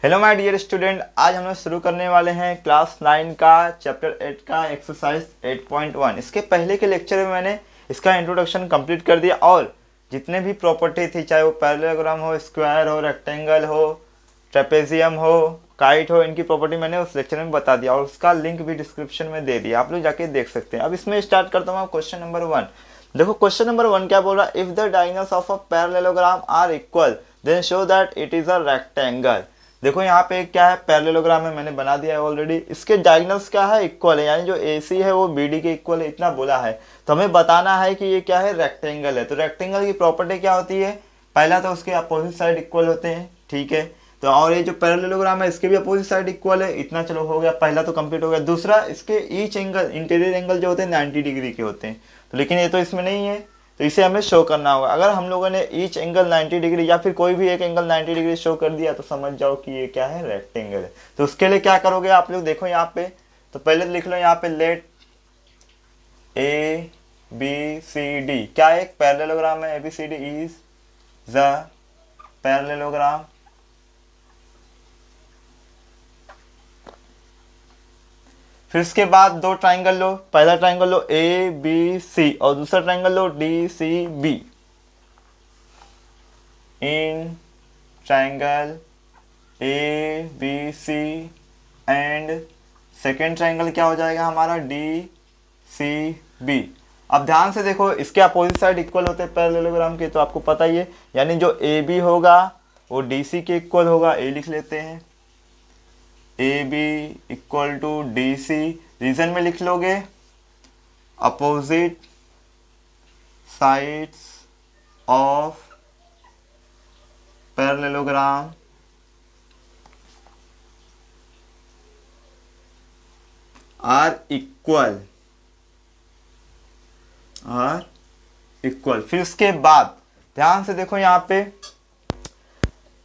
Hello my dear student, आज हम लोग शुरू करने वाले हैं क्लास 9 का चैप्टर 8 का एक्सरसाइज 8.1। इसके पहले के लेक्चर में मैंने इसका इंट्रोडक्शन कंप्लीट कर दिया और जितने भी प्रॉपर्टी थी, चाहे वो पैरेललोग्राम हो, स्क्वायर हो, रेक्टेंगल हो, ट्रेपेजियम हो, काइट हो, इनकी प्रॉपर्टी मैंने उस लेक्चर में बता दिया और उसका लिंक भी डिस्क्रिप्शन में दे दिया, आप लोग जाके देख सकते हैं। अब इसमें स्टार्ट करता हूँ क्वेश्चन नंबर 1। देखो क्वेश्चन नंबर 1 क्या बोल रहा है, if the diagonals of a parallelogram are equal then show that it is a rectangle. देखो यहाँ पे क्या है, पैरेललोग्राम है, मैंने बना दिया है ऑलरेडी। इसके डायगोनल्स क्या है, इक्वल है, यानी जो AC है वो BD के इक्वल है, इतना बोला है। तो हमें बताना है कि ये क्या है, रेक्टेंगल है। तो रेक्टेंगल की प्रॉपर्टी क्या होती है, पहला तो उसके अपोजिट साइड इक्वल होते हैं, ठीक है। तो और ये जो पैरेललोग्राम है इसके भी अपोजिट साइड इक्वल है, इतना चलो हो गया, पहला तो कंप्लीट हो गया। दूसरा, इसके ईच एंगल, इंटीरियर एंगल जो होते हैं 90 डिग्री के होते हैं, तो लेकिन ये तो इसमें नहीं है, तो इसे हमें शो करना होगा। अगर हम लोगों ने ईच एंगल 90 डिग्री या फिर कोई भी एक एंगल 90 डिग्री शो कर दिया तो समझ जाओ कि ये क्या है, रेक्टेंगल है। तो उसके लिए क्या करोगे आप लोग, देखो यहाँ पे, तो पहले लिख लो यहाँ पे, लेट ABCD क्या है, एक पैरेललोग्राम है। ABCD इज द पैरेललोग्राम फिर इसके बाद दो ट्राइंगल लो, पहला ट्राइंगल लो ABC और दूसरा triangle low DCB। In triangle ABC and second triangle क्या हो जाएगा हमारा, DCB। अब ध्यान से देखो, इसके अपोजिट साइड इक्वल होते हैं पैरेललोग्राम के, तो आपको पता ही है, यानी जो AB होगा वो DC के इक्वल होगा। ए लिख लेते हैं, AB equal to DC। Reason में लिख लोगे, opposite sides of parallelogram are equal, फिर इसके बाद ध्यान से देखो यहाँ पे,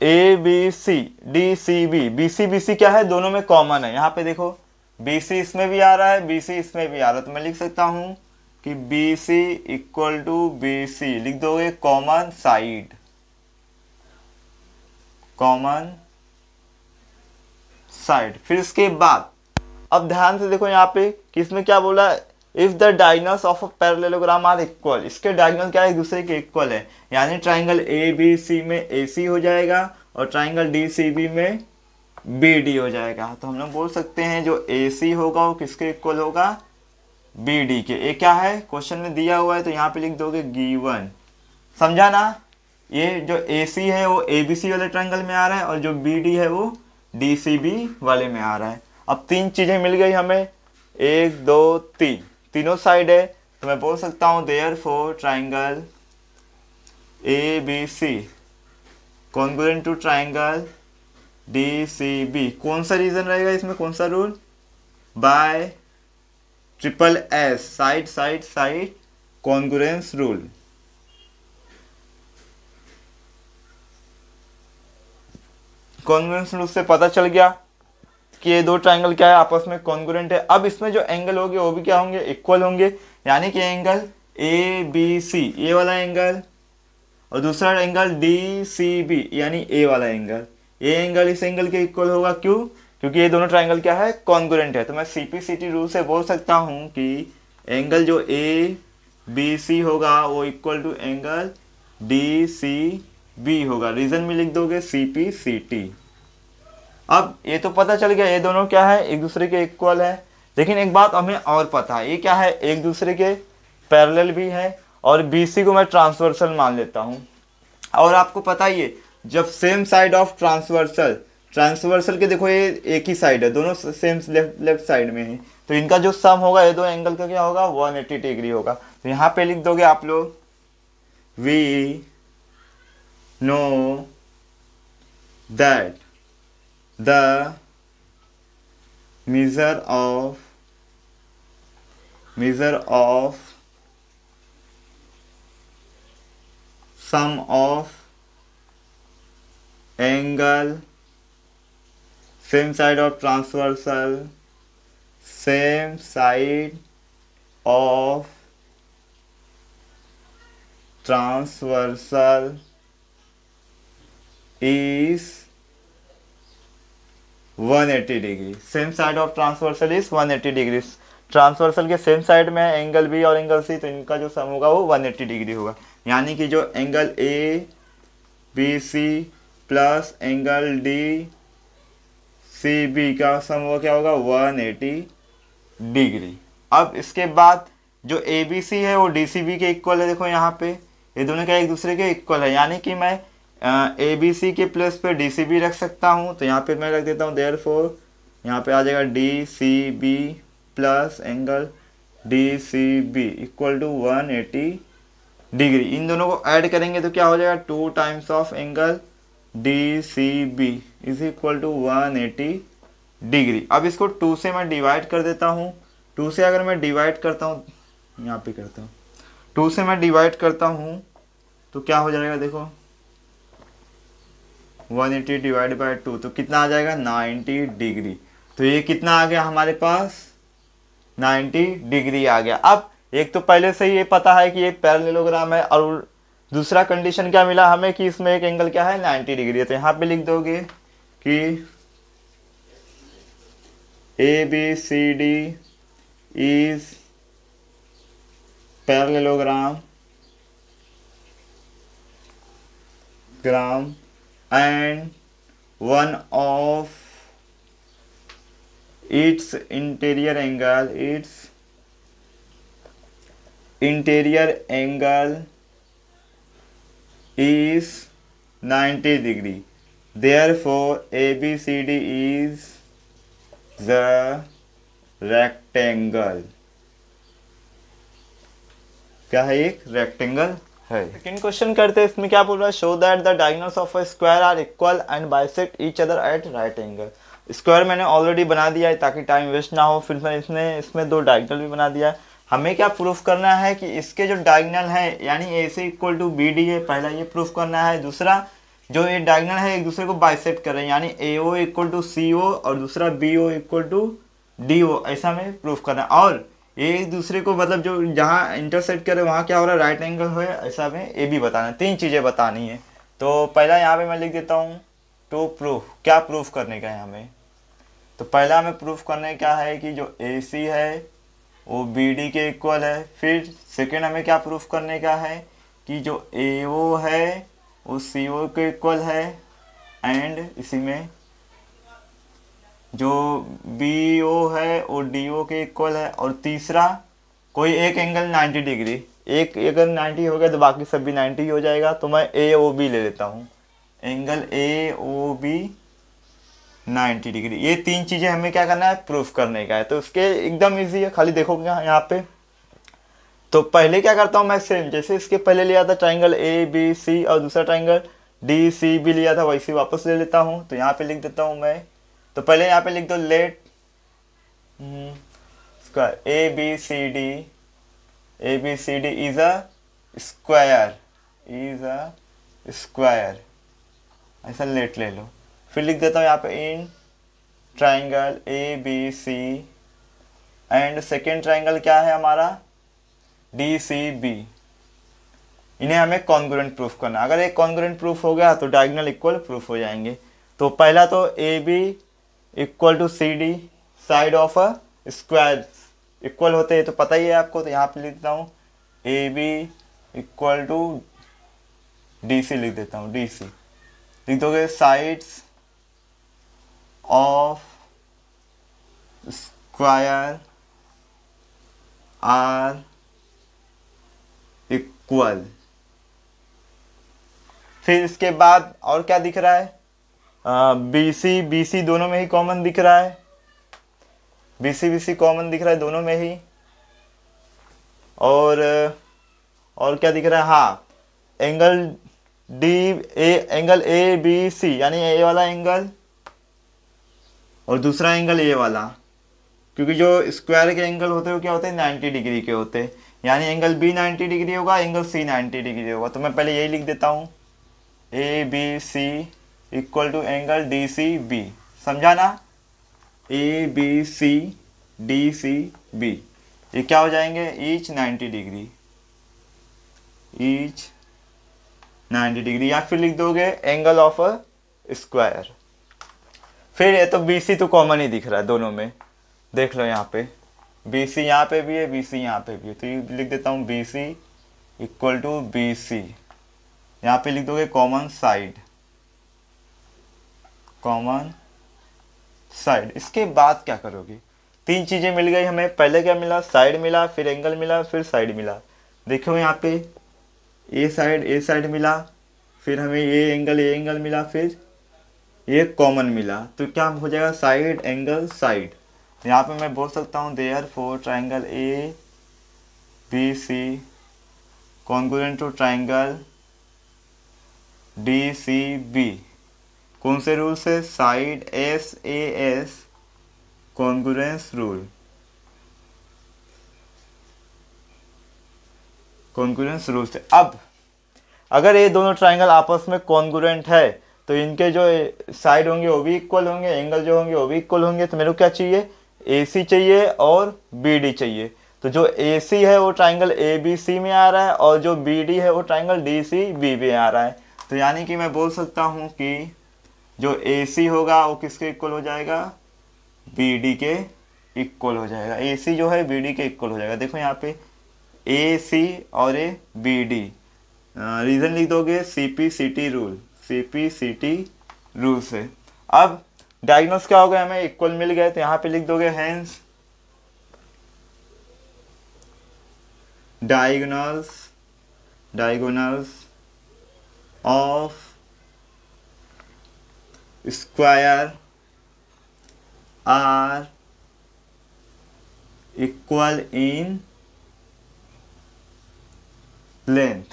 ABCDCB, BC क्या है, दोनों में कॉमन है। यहाँ पे देखो, BC इसमें भी आ रहा है, BC इसमें भी आ रहा है, तो मैं लिख सकता हूं कि BC इक्वल टू BC, लिख दोगे कॉमन साइड, कॉमन साइड। फिर इसके बाद अब ध्यान से देखो यहाँ पे कि इसमें क्या बोला है, if the diagonals of a parallelogram are equal, इसके डायगोनल क्या है, एक दूसरे के इक्वल है, यानी ट्राइंगल ABC में AC हो जाएगा और ट्राइंगल DCB में BD हो जाएगा। तो हम लोग बोल सकते हैं जो AC होगा वो किसके इक्वल होगा, BD के। ये क्या है, क्वेश्चन में दिया हुआ है, तो यहाँ पे लिख दोगे गिवन। समझा ना, ये जो AC है वो ABC वाले ट्राइंगल में आ रहा है और जो BD है वो DCB वाले में आ रहा है। अब तीन चीजें मिल गई हमें, एक दो तीन, तीनों साइड है, तो मैं बोल सकता हूं therefore triangle ABC congruent to triangle DCB। कौन सा रीजन रहेगा इसमें, कौन सा rule, by SSS, side side side congruence rule. Congruence rule से पता चल गया कि ये दो ट्राइंगल क्या है, आपस में कॉन्ग्रुएंट है। अब इसमें जो एंगल होंगे वो भी क्या होंगे, इक्वल होंगे, यानी कि एंगल ABC, ये वाला एंगल, और दूसरा एंगल DCB यानी ए वाला एंगल, ये एंगल इस एंगल के इक्वल होगा। क्यों, क्योंकि ये दोनों ट्राइंगल क्या है, कॉन्ग्रुएंट है। तो मैं CPCT रूल से बोल सकता हूं कि एंगल जो ABC होगा वो इक्वल टू एंगल DCB होगा। रीजन में लिख दोगे CPCT। अब ये तो पता चल गया ये दोनों क्या है, एक दूसरे के इक्वल है, लेकिन एक बात हमें और पता है, ये क्या है, एक दूसरे के पैरेलल भी है, और BC को मैं ट्रांसवर्सल मान लेता हूं। और आपको पता ही है, जब same side of transversal, transversal के देखो ये एक ही साइड है, दोनों सेम लेफ्ट लेफ्ट साइड में है, तो इनका जो सम होगा ये दो एंगल का क्या होगा, 180 डिग्री होगा। तो यहाँ पे लिख दोगे आप लोग, we know that the measure of sum of angle same side of transversal same side of transversal is 180 degree. Same side of transversal is 180 degree. Transversal के सेम साइड में है एंगल बी और एंगल सी, तो इनका जो सम होगा वो 180 degree होगा। यानी कि जो angle A B C plus angle D C B का सम होगा क्या होगा 180 डिग्री। अब इसके बाद जो ए बी सी है वो डी सी बी के इक्वल है। देखो यहाँ पे ये दोनों क्या एक दूसरे के इक्वल है, यानी कि मैं ए बी सी के प्लस पे डी सी बी रख सकता हूँ। तो यहाँ पे मैं रख देता हूँ देयरफॉर यहाँ पे आ जाएगा D C B plus angle D C B equal to 180 degree. इन दोनों को ऐड करेंगे तो क्या हो जाएगा 2 times of angle D C B is equal to 180 degree. अब इसको 2 से मैं डिवाइड कर देता हूँ। 2 से अगर मैं डिवाइड करता हूँ, यहाँ पे करता हूँ, 2 से मैं डिवाइड करता हूँ तो क्या हो जाएगा देखो 180 डिवाइड बाई 2 तो कितना आ जाएगा 90 डिग्री। तो ये कितना आ गया हमारे पास 90 डिग्री आ गया। अब एक तो पहले से ही ये पता है कि ये पैरेललोग्राम है, और दूसरा कंडीशन क्या मिला हमें कि इसमें एक एंगल क्या है 90 डिग्री है। तो यहाँ पे लिख दोगे कि A B C D is parallelogram and one of its interior angle is 90 degree. Therefore ABCD is the rectangle। क्या है एक रेक्टेंगल है। सेकंड क्वेश्चन करते हैं, इसमें क्या बोल रहा है show that the diagonals of a square are equal and bisect each other at right angle. Square मैंने ऑलरेडी बना दिया है ताकि टाइम वेस्ट ना हो, फिर मैं इसमें 2 डायगोनल भी बना दिया है। हमें क्या प्रूफ करना है कि इसके जो डायगोनल है यानी ए सी इक्वल टू बी डी है, पहला ये प्रूफ करना है। दूसरा जो ये डायगोनल है एक दूसरे को बाइसेक्ट कर रहे हैं, यानी ए ओ इक्वल टू सी ओ और दूसरा B O equal to D O, ऐसा हमें प्रूफ करना है। और ये एक दूसरे को मतलब जो जहाँ इंटरसेक्ट करे वहाँ क्या हो रहा है राइट एंगल हो, ऐसा हमें ये भी बताना है। 3 चीज़ें बतानी है। तो पहला यहाँ पे मैं लिख देता हूँ टू प्रूफ। क्या प्रूफ करने का है हमें, तो पहला हमें प्रूफ करने का है कि जो ए सी है वो बी डी के इक्वल है। फिर सेकेंड हमें क्या प्रूफ करने का है कि जो ए ओ है वो सी ओ के इक्वल है, एंड इसी में जो बी ओ है वो डी ओ के इक्वल है। और तीसरा कोई एक एंगल 90 डिग्री, एक अगर 90 हो गया तो बाकी सब भी 90 ही हो जाएगा। तो मैं ए ओ बी ले लेता हूँ, angle A O B 90 degree. ये 3 चीज़ें हमें क्या करना है प्रूफ करने का है। तो उसके एकदम इजी है, खाली देखोगे यहाँ पे। तो पहले क्या करता हूँ मैं, सेम जैसे इसके पहले लिया था ट्राइंगल ए बी सी और दूसरा ट्राइंगल डी सी बी लिया था, वैसे वापस ले लेता हूँ। तो यहाँ पे लिख देता हूँ मैं, तो पहले यहाँ पे लिख दो let square A B C D is a square, ऐसा लेट ले लो। फिर लिख देता हूँ यहाँ पे in triangle A B C and second triangle क्या है हमारा डी सी बी। इन्हें हमें कॉन्ग्रुएंट प्रूफ करना। अगर एक कॉन्ग्रुएंट प्रूफ हो गया तो डायगोनल इक्वल प्रूफ हो जाएंगे। तो पहला तो A B equal to C D side of a square equal होते हैं, तो पता ही है आपको। तो यहाँ पे लिख देता हूँ A B equal to D C लिख देता हूँ, डी सी लिख दोगे sides of square are equal. फिर इसके बाद और क्या दिख रहा है, बी सी दोनों में ही कॉमन दिख रहा है, बी सी कॉमन दिख रहा है दोनों में ही। और क्या दिख रहा है, हाँ angle angle A B C यानी ए वाला एंगल और दूसरा एंगल ए वाला, क्योंकि जो स्क्वायर के एंगल होते हैं वो क्या होते हैं 90 डिग्री के होते हैं, यानी एंगल बी 90 डिग्री होगा, एंगल सी 90 डिग्री होगा। तो मैं पहले यही लिख देता हूँ A B C equal to angle D C B, समझा ना। A B C D C B ये क्या हो जाएंगे ईच 90 डिग्री, ईच 90 डिग्री। या फिर लिख दोगे एंगल ऑफ अ स्क्वायर। फिर ये तो BC तो कॉमन ही दिख रहा है दोनों में, देख लो यहाँ पे BC यहाँ पे भी है, BC यहाँ पे भी है, तो ये लिख देता हूँ BC इक्वल टू BC। यहाँ पे लिख दोगे कॉमन साइड, कॉमन साइड। इसके बाद क्या करोगे, तीन चीजें मिल गई हमें, पहले क्या मिला, साइड मिला, फिर एंगल मिला, फिर साइड मिला। देखो यहाँ पे ए साइड मिला, फिर हमें ये एंगल मिला, फिर ये कॉमन मिला, तो क्या हो जाएगा, साइड एंगल साइड। यहाँ पे मैं बोल सकता हूँ therefore triangle A B C congruent to triangle D C B. कौन से रूल से, side SAS congruence rule, congruence rule से। अब अगर ये दोनों ट्राइंगल आपस में कॉन्ग्रुएंट है तो इनके जो साइड होंगे वो भी इक्वल होंगे, एंगल जो होंगे वो भी इक्वल होंगे। तो मेरे को क्या चाहिए, AC चाहिए और BD चाहिए। तो जो AC है वो ट्राइंगल ABC में आ रहा है और जो BD है वो ट्राइंगल DCB में आ रहा है। तो यानी कि मैं बोल सकता हूँ कि जो AC होगा वो किसके इक्वल हो जाएगा, BD के इक्वल हो जाएगा। AC जो है BD के इक्वल हो जाएगा। देखो यहाँ पे AC और ये BD, रीजन लिख दोगे CPCT रूल, CPCT रूल से। अब डायगोनल्स क्या हो गया, हमें इक्वल मिल गए, तो यहाँ पे लिख दोगे hence diagonals of square are equal in length.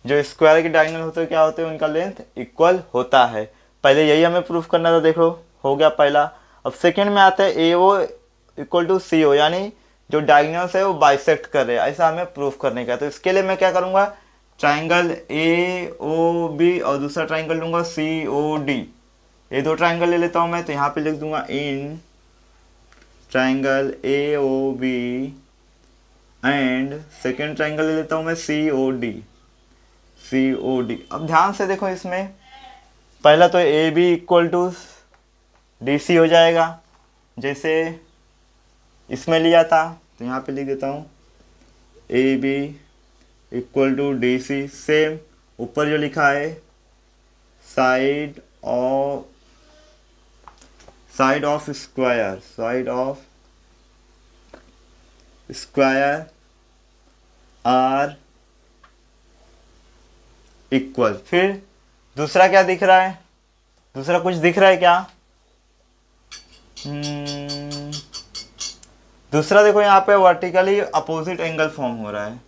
जो स्क्वायर के डायगोनल होते हैं क्या होते हैं, उनका लेंथ इक्वल होता है। पहले यही हमें प्रूफ करना था, देखो हो गया पहला। अब सेकंड में आता है AO इक्वल टू CO, यानी जो डायगोनल्स है वो बाइसेक्ट कर रहे हैं, ऐसा हमें प्रूफ करने का। तो इसके लिए मैं क्या करूंगा, ट्राइंगल AOB और दूसरा ट्राइंगल लूंगा COD। ये दो ट्राइंगल ले लेता हूं मैं, तो यहाँ पे लिख दूंगा in triangle AOB and second triangle ले लेता हूं मैं COD। अब ध्यान से देखो, इसमें पहला तो AB इक्वल टू DC हो जाएगा, जैसे इसमें लिया था। तो यहाँ पे लिख देता हूँ AB equal to DC। Same ऊपर जो लिखा है side of square are equal. फिर दूसरा क्या दिख रहा है, दूसरा कुछ दिख रहा है क्या, दूसरा देखो यहाँ पे वर्टिकली अपोजिट एंगल फॉर्म हो रहा है।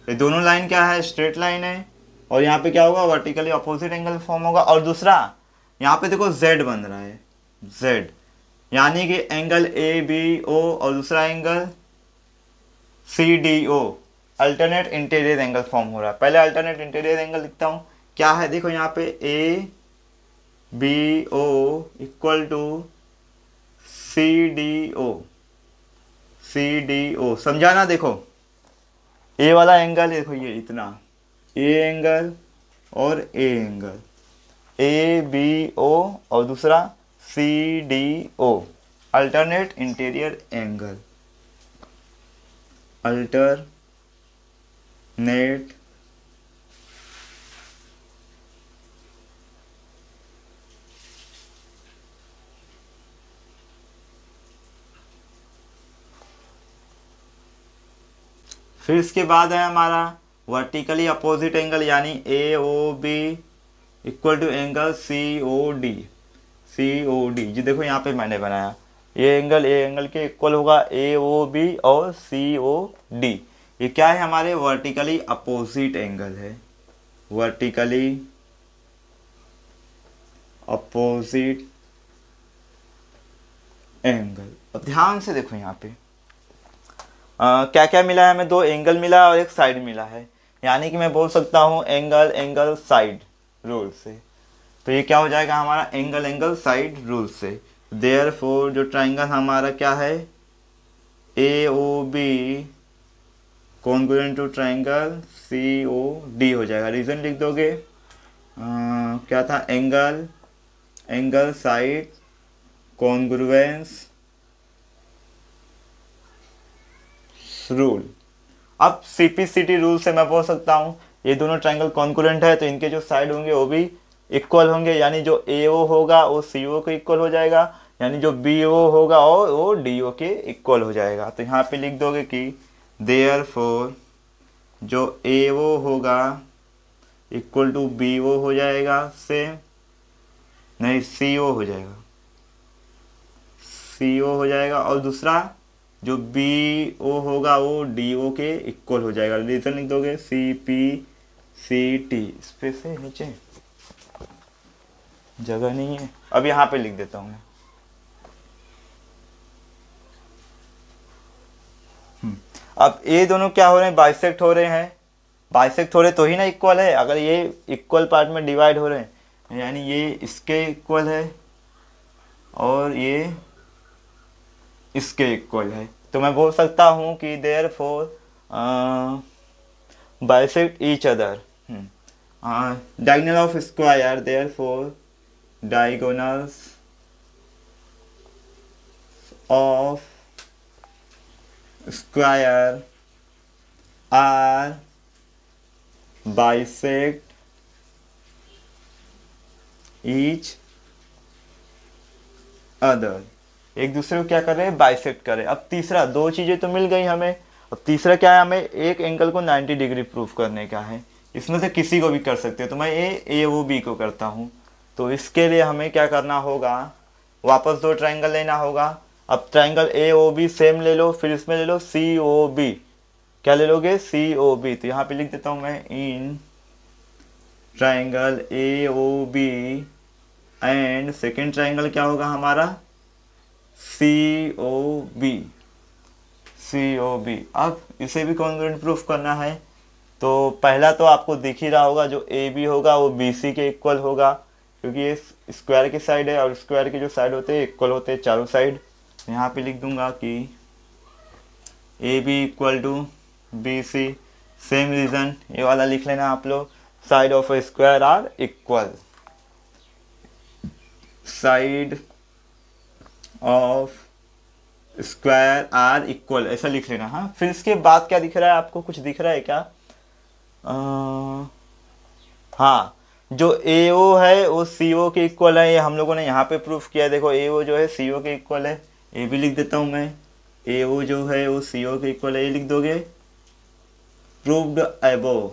ये दोनों लाइन क्या है, स्ट्रेट लाइन है, और यहाँ पे क्या होगा, वर्टिकली अपोजिट एंगल फॉर्म होगा। और दूसरा यहाँ पे देखो Z बन रहा है, Z, यानी कि एंगल ABO और दूसरा angle CDO, alternate interior angle form हो रहा है। पहले अल्टरनेट इंटीरियर एंगल लिखता हूँ, क्या है देखो यहाँ पे ABO इक्वल टू CDO। समझाना, देखो ए वाला एंगल देखो, ये इतना A एंगल और A एंगल, ABO और दूसरा CDO, alternate interior angle, alternate फिर इसके बाद है हमारा वर्टिकली अपोजिट एंगल, यानी AOB equal to angle COD। जी देखो यहाँ पे मैंने बनाया, ये एंगल ए एंगल के इक्वल होगा, AOB और COD। ये क्या है, हमारे वर्टिकली अपोजिट एंगल है, वर्टिकली अपोजिट एंगल। अब ध्यान से देखो यहाँ पे क्या क्या मिला है हमें, दो एंगल मिला और एक साइड मिला है, यानी कि मैं बोल सकता हूँ एंगल साइड रूल से। तो ये क्या हो जाएगा हमारा, एंगल साइड रूल से। देयरफॉर जो ट्राइंगल हमारा क्या है, AOB congruent to triangle COD हो जाएगा। रीजन लिख दोगे, क्या था, एंगल साइड कॉन्ग्रुएंस रूल। अब सीपीसीटी रूल से मैं बोल सकता हूँ ये दोनों ट्रायंगल कॉन्ग्रुएंट है तो इनके जो साइड होंगे वो भी इक्वल होंगे, यानी जो AO होगा वो CO के इक्वल हो जाएगा, यानी जो BO होगा और वो DO के इक्वल हो जाएगा। तो यहाँ पे लिख दोगे कि देयरफॉर जो AO होगा इक्वल टू BO हो जाएगा, से नहीं CO हो जाएगा, CO हो जाएगा, और दूसरा जो BO होगा वो DO के इक्वल हो जाएगा। रीजन लिख दोगे CPCT, इस पे से नीचे जगह नहीं है, अब यहाँ पे लिख देता हूँ मैं। अब ये दोनों क्या हो रहे हैं, बाइसेक्ट हो रहे हैं। बाइसेक्ट हो रहे तो ही ना इक्वल है, अगर ये इक्वल पार्ट में डिवाइड हो रहे हैं यानी ये इसके इक्वल है और ये इसके इक्वल है, तो मैं बोल सकता हूँ कि therefore bisect each other. Diagonal of square, therefore diagonals of square are bisect each other. एक दूसरे को क्या कर रहे हैं, बाइसेक्ट कर रहे हैं। अब तीसरा, दो चीजें तो मिल गई हमें, अब तीसरा क्या है, हमें एक एंगल को 90 डिग्री प्रूफ करने का है। इसमें से किसी को भी कर सकते हो, तो मैं AOB को करता हूँ। तो इसके लिए हमें क्या करना होगा, वापस दो ट्रायंगल लेना होगा। अब ट्रायंगल AOB सेम ले लो, फिर इसमें ले लो COB। क्या ले लोगे, COB। तो यहाँ पे लिख देता हूँ मैं, in triangle AOB and second triangle क्या होगा हमारा, COB। अब इसे भी कॉन्ग्रुएंट प्रूफ करना है, तो पहला तो आपको दिख ही रहा होगा, जो AB होगा वो BC के इक्वल होगा, क्योंकि ये स्क्वायर की साइड है और स्क्वायर के जो साइड होते हैं इक्वल होते हैं चारों साइड। यहाँ पे लिख दूंगा कि AB equal to BC। Same reason ये वाला लिख लेना आप लोग, side of a square are equal, side of square are equal, ऐसा लिख लेना। हाँ, फिर इसके बाद क्या दिख रहा है आपको, कुछ दिख रहा है क्या, हाँ, जो AO है वो CO के इक्वल है, ये हम लोगों ने यहाँ पे प्रूफ किया। देखो AO जो है CO के इक्वल है, ये भी लिख देता हूँ मैं, AO जो है वो CO के इक्वल है, ये लिख दोगे, प्रूव्ड अबोव,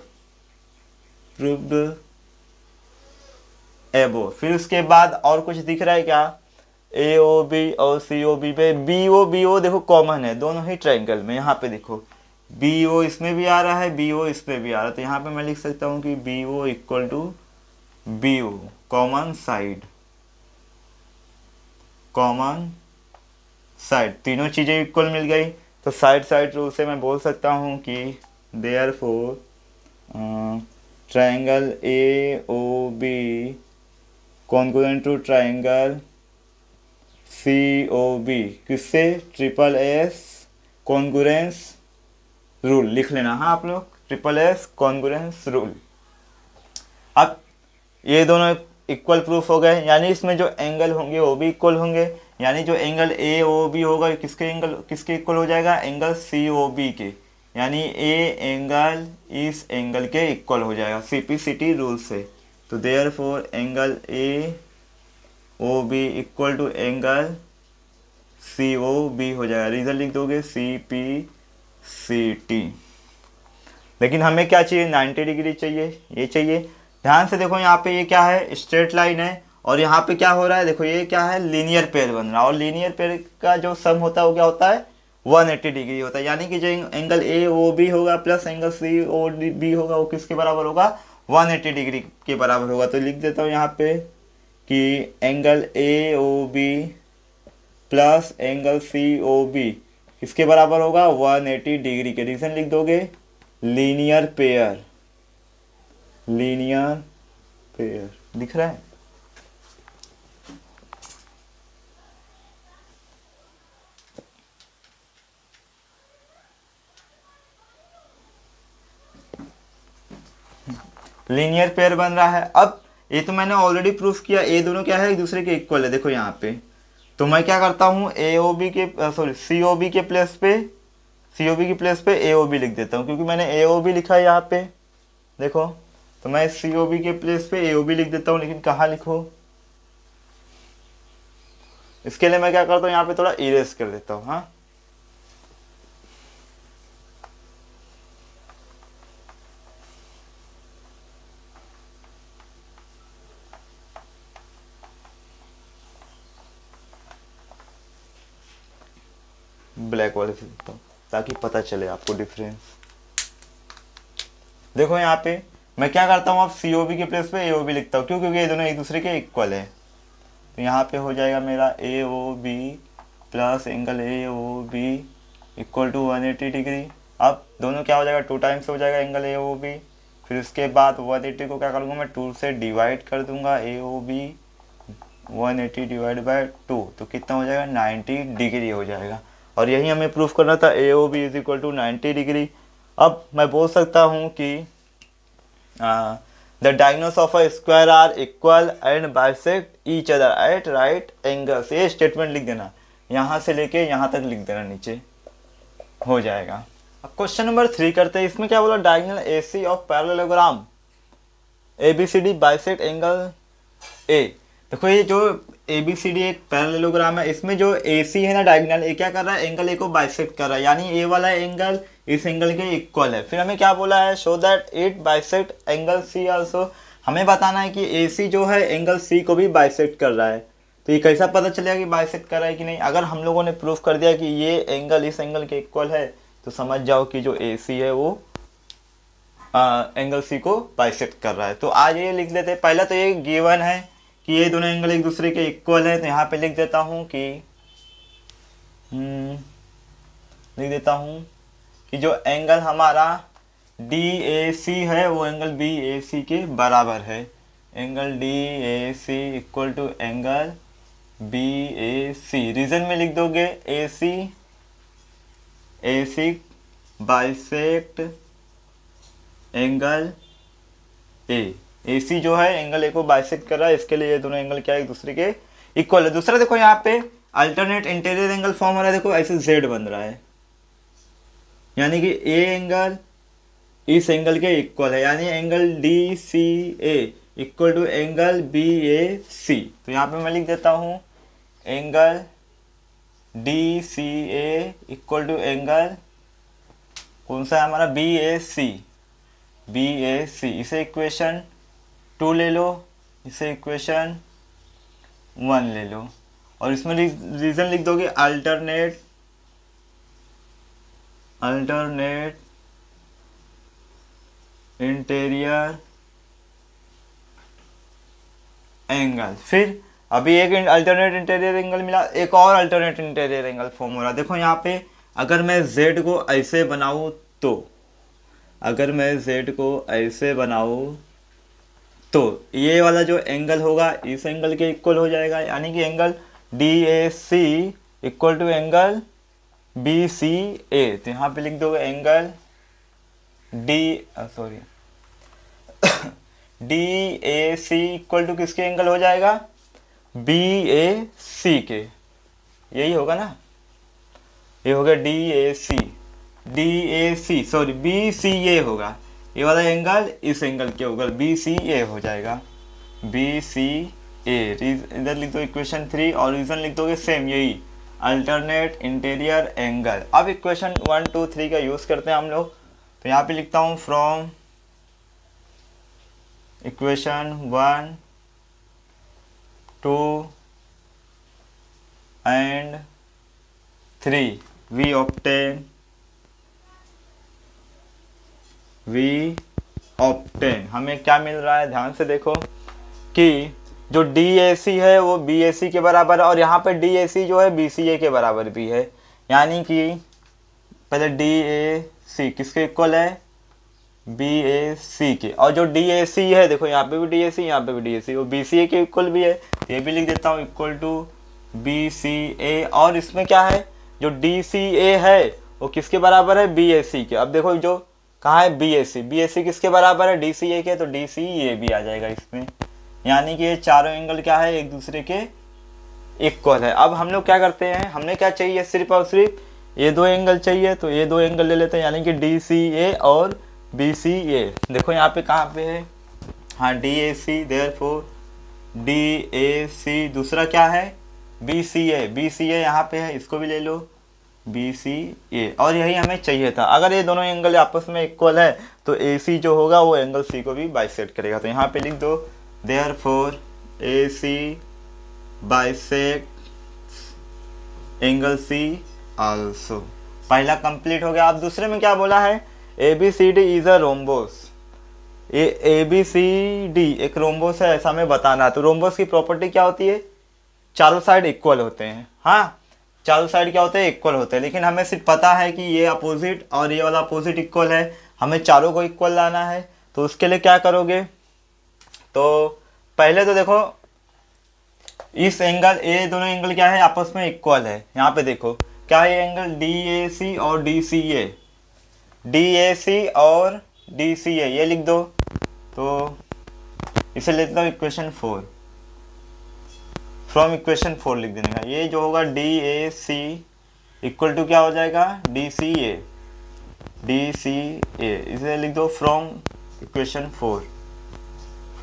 प्रूव्ड अबोव। फिर उसके बाद और कुछ दिख रहा है क्या, AOB और COB पे BO देखो कॉमन है दोनों ही ट्रायंगल में। यहाँ पे देखो BO इसमें भी आ रहा है, BO इसमें भी आ रहा है, तो यहाँ पे मैं लिख सकता हूँ कि BO equal to BO, common side, common side, तीनों चीजें इक्वल मिल गई। तो साइड साइड रूल से मैं बोल सकता हूँ कि therefore triangle AOB congruent to triangle COB, किससे, SSS कॉन्ग्रुएंस रूल लिख लेना। हाँ आप लोग, SSS कॉन्ग्रुएंस रूल। अब ये दोनों इक्वल प्रूफ हो गए, यानी इसमें जो एंगल होंगे वो भी इक्वल होंगे, यानी जो एंगल AOB होगा किसके इक्वल हो जाएगा, एंगल COB के, यानी A एंगल इस एंगल के इक्वल हो जाएगा CPCT रूल से। तो therefore angle AOB equal to angle COB हो जाएगा। रीजन लिख दोगे CPCT। लेकिन हमें क्या चाहिए, 90 डिग्री चाहिए, ये चाहिए। ध्यान से देखो यहाँ पे ये क्या है, स्ट्रेट लाइन है, और यहाँ पे क्या हो रहा है, देखो ये क्या है, लीनियर पेयर बन रहा है, और लीनियर पेयर का जो सम होता है वो क्या होता है, 180 डिग्री होता है। यानी कि जो एंगल AOB होगा प्लस एंगल COB होगा वो किसके बराबर होगा, 180 डिग्री के बराबर होगा। तो लिख देता हूँ यहाँ पे कि angle AOB plus angle COB किसके बराबर होगा, 180 डिग्री के। रीजन लिख दोगे, लीनियर पेयर, लीनियर पेयर दिख रहा है। लीनियर पेयर बन रहा है। अब ये तो मैंने ऑलरेडी प्रूफ किया, ये दोनों क्या है, एक दूसरे के इक्वल है। देखो यहाँ पे तो मैं क्या करता हूँ AOB के COB के प्लेस पे AOB लिख देता हूँ, क्योंकि मैंने AOB लिखा है यहाँ पे देखो। तो मैं COB के प्लेस पे AOB लिख देता हूँ, लेकिन कहाँ लिखूँ? इसके लिए मैं क्या करता हूँ, यहाँ पे थोड़ा इरेज कर देता हूँ। हाँ, ब्लैक वाले से लिखता हूँ ताकि पता चले आपको डिफरेंस। देखो यहाँ पे मैं क्या करता हूँ, अब COB के प्लेस पे AOB लिखता हूँ, क्यों? क्योंकि ये दोनों एक दूसरे के इक्वल है। तो यहाँ पे हो जाएगा मेरा AOB plus angle AOB equal to 180 degree. अब दोनों क्या हो जाएगा, 2 टाइम्स हो जाएगा एंगल AOB। फिर उसके बाद 180 को क्या करूँगा मैं, 2 से डिवाइड कर दूंगा। AOB 180 डिवाइड बाई 2 तो कितना हो जाएगा, 90 डिग्री हो जाएगा। और यही हमें प्रूफ करना था, AOB is equal to 90 degree. अब मैं बोल सकता हूँ कि the diagonals of a square are equal and bisect each other at right angles. ये स्टेटमेंट लिख देना, यहाँ से लेके यहाँ तक लिख देना, नीचे हो जाएगा। अब क्वेश्चन नंबर 3 करते हैं। इसमें क्या बोला, diagonal AC of parallelogram ABCD bisect angle A। देखो ये जो ABCD एक पैरेललोग्राम है, इसमें जो AC है ना डायगोनल, ये क्या कर रहा है, एंगल A को बाइसेक्ट कर रहा है, यानी A वाला एंगल इस एंगल के इक्वल है। फिर हमें क्या बोला है, show that it bisect angle C also. हमें बताना है कि AC जो है एंगल C को भी बाइसेक्ट कर रहा है। तो ये कैसा पता चलेगा कि बाइसेक्ट कर रहा है कि नहीं? अगर हम लोगों ने प्रूफ कर दिया कि ये एंगल इस एंगल के इक्वल है, तो समझ जाओ कि जो AC है वो एंगल C को बाइसेक्ट कर रहा है। तो आज ये लिख देते हैं। पहला तो ये गिवन है कि ये दोनों एंगल एक दूसरे के इक्वल है, तो यहाँ पे लिख देता हूँ कि जो एंगल हमारा DAC है वो एंगल BAC के बराबर है। Angle DAC equal to angle BAC। Reason में लिख दोगे AC bisect angle A। AC जो है एंगल A को बाइसेक्ट कर रहा है, इसके लिए ये दोनों एंगल क्या है, एक दूसरे के इक्वल है। दूसरा देखो यहाँ पे अल्टरनेट इंटीरियर एंगल फॉर्म हो रहा है। देखो ऐसे Z बन रहा है, यानी कि A एंगल इस एंगल के इक्वल है, यानी angle DCA equal to angle BAC। तो यहाँ पे मैं लिख देता हूँ angle DCA equal to angle कौन सा है हमारा, BAC। इसे इक्वेशन 2 ले लो, इसे इक्वेशन 1 ले लो, और इसमें रीजन लिख दोगे अल्टरनेट इंटीरियर एंगल। फिर अभी एक अल्टरनेट इंटीरियर एंगल मिला, एक और अल्टरनेट इंटीरियर एंगल फॉर्म हो रहा है। देखो यहाँ पे अगर मैं Z को ऐसे बनाऊं तो ये वाला जो एंगल होगा इस एंगल के इक्वल हो जाएगा, यानी कि angle DAC equal to angle BCA। तो यहाँ पे लिख दोगे एंगल DAC इक्वल टू किसके एंगल हो जाएगा, BAC के। यही होगा ना, ये होगा BCA होगा। ये वाला एंगल इस एंगल के होगा, BCA हो जाएगा, BCA। इधर लिख दो इक्वेशन 3 और रीजन लिख दोगे सेम, यही अल्टरनेट इंटीरियर एंगल। अब इक्वेशन 1 2 3 का यूज करते हैं हम लोग। तो यहाँ पे लिखता हूँ from equation 1 2 and 3 we obtain हमें क्या मिल रहा है, ध्यान से देखो कि जो DAC है वो BAC के बराबर है, और यहाँ पे DAC जो है BCA के बराबर भी है, यानी कि पहले DAC किसके इक्वल है, BAC के। और जो DAC है देखो यहाँ पे भी DAC, यहाँ पे भी DAC, वो BCA के इक्वल भी है। ये भी लिख देता हूँ इक्वल टू BCA। और इसमें क्या है, जो DCA है वो किसके बराबर है, BAC के। अब देखो जो कहाँ है BAC किसके बराबर है, DCA के, तो DCA भी आ जाएगा इसमें, यानी कि ये चारों एंगल क्या है, एक दूसरे के इक्वल है। अब हम लोग क्या करते हैं, हमने क्या चाहिए, सिर्फ और सिर्फ ये दो एंगल चाहिए, तो ये दो एंगल ले लेते हैं, यानी कि DCA और BCA। देखो यहाँ पे कहाँ पे है, हाँ DAC, देयरफॉर DAC, दूसरा क्या है BCA, BCA यहाँ पे है, इसको भी ले लो BCA, और यही हमें चाहिए था। अगर ये दोनों एंगल आपस में इक्वल है तो AC जो होगा वो एंगल C को भी बाइसेक्ट करेगा। तो यहाँ पे लिख दो therefore AC bisects angle C also. पहला कंप्लीट हो गया। अब दूसरे में क्या बोला है, ABCD is a rhombus. ABCD एक रोम्बोस है ऐसा हमें बताना है। तो रोम्बोस की प्रॉपर्टी क्या होती है, चारों साइड इक्वल होते हैं। हाँ, चारों साइड क्या होते हैं, इक्वल होते हैं। लेकिन हमें सिर्फ पता है कि ये अपोजिट और ये वाला अपोजिट इक्वल है, हमें चारों को इक्वल लाना है। तो उसके लिए क्या करोगे, तो पहले तो देखो इस एंगल, ये दोनों एंगल क्या है, आपस में इक्वल है। यहाँ पे देखो क्या है, एंगल DAC और DCA, DAC और DCA ये लिख दो। तो इसे लेता हूँ इक्वेशन 4, फ्रॉम इक्वेशन 4 लिख देने का। ये जो होगा DAC इक्वल टू क्या हो जाएगा, DCA, इसे लिख दो फ्रॉम इक्वेशन 4,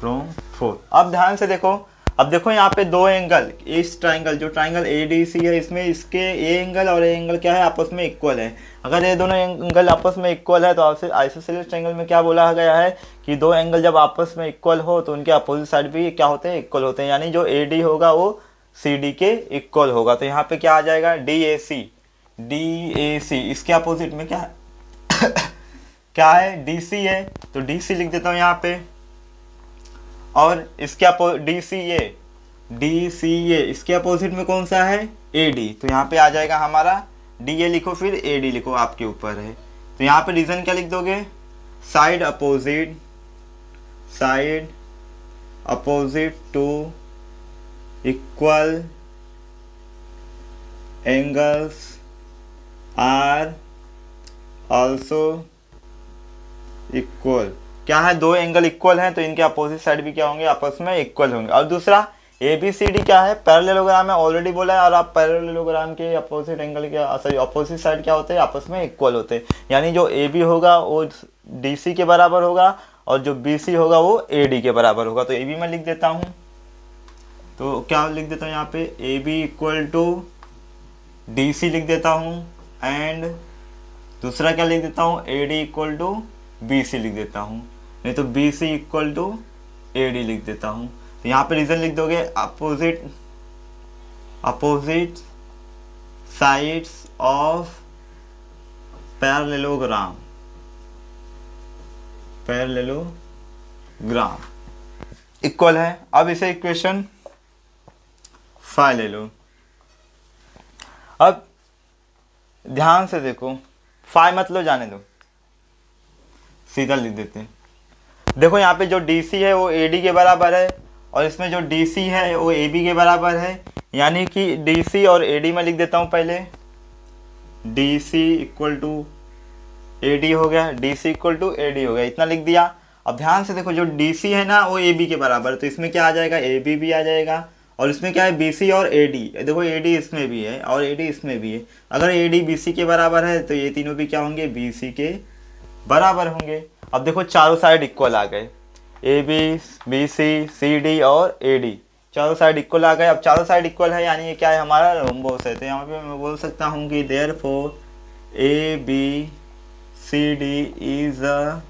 फ्रॉम 4। अब ध्यान से देखो, अब देखो यहाँ पे दो एंगल, इस ट्राइंगल जो ट्राइंगल ADC है, इसमें इसके ए एंगल और ए एंगल क्या है, आपस में इक्वल है। अगर ये दोनों एंगल आपस में इक्वल है तो आइसोसेलेस ट्राइंगल में क्या बोला गया है कि दो एंगल जब आपस में इक्वल हो तो उनके अपोजिट साइड भी क्या होते हैं, इक्वल होते हैं। यानी जो AD होगा वो CD के इक्वल होगा। तो यहाँ पे क्या आ जाएगा, DAC, इसके अपोजिट में क्या है क्या है, DC है, तो DC लिख देता हूँ यहाँ पे। और इसके DCA इसके अपोजिट में कौन सा है, AD, तो यहाँ पे आ जाएगा हमारा DA लिखो फिर AD लिखो, आपके ऊपर है। तो यहाँ पे रीजन क्या लिख दोगे, side opposite to equal angles are also equal. क्या है, दो एंगल इक्वल हैं तो इनके अपोजिट साइड भी क्या होंगे, आपस में इक्वल होंगे। और दूसरा ABCD क्या है, पैरेललोग्राम है, ऑलरेडी बोला है। और आप पैरेललोग्राम के अपोजिट एंगल के सॉरी अपोजिट साइड क्या होते हैं, आपस में इक्वल होते हैं। यानी जो AB होगा वो DC के बराबर होगा और जो BC होगा वो AD के बराबर होगा। तो AB मैं लिख देता हूँ, तो क्या लिख देता हूँ यहाँ पे, AB इक्वल टू DC लिख देता हूँ, एंड दूसरा क्या लिख देता हूँ, AD इक्वल टू BC लिख देता हूँ, नहीं तो BC इक्वल टू AD लिख देता हूँ। तो यहाँ पे रीजन लिख दोगे, opposite sides of parallelogram equal है। अब इसे इक्वेशन 5 ले लो। अब ध्यान से देखो, 5 मतलब जाने दो, सीधा लिख देते हैं। देखो यहाँ पे जो DC है वो AD के बराबर है और इसमें जो DC है वो AB के बराबर है। यानी कि DC और AD में लिख देता हूँ पहले, DC इक्वल टू AD हो गया, DC इक्वल टू AD हो गया, इतना लिख दिया। अब ध्यान से देखो, जो DC है ना वो AB के बराबर है, तो इसमें क्या आ जाएगा, AB भी आ जाएगा। और इसमें क्या है, BC और AD, देखो AD इसमें भी है और AD इसमें भी है। अगर AD BC के बराबर है तो ये तीनों भी क्या होंगे, BC के बराबर होंगे। अब देखो चारों साइड इक्वल आ गए, AB BC CD और AD चारों साइड इक्वल आ गए। अब चारों साइड इक्वल है यानी ये क्या है, हमारा रोम्बोस है। तो यहाँ पे मैं बोल सकता हूँ कि therefore ABCD is a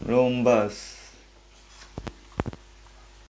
rhombus.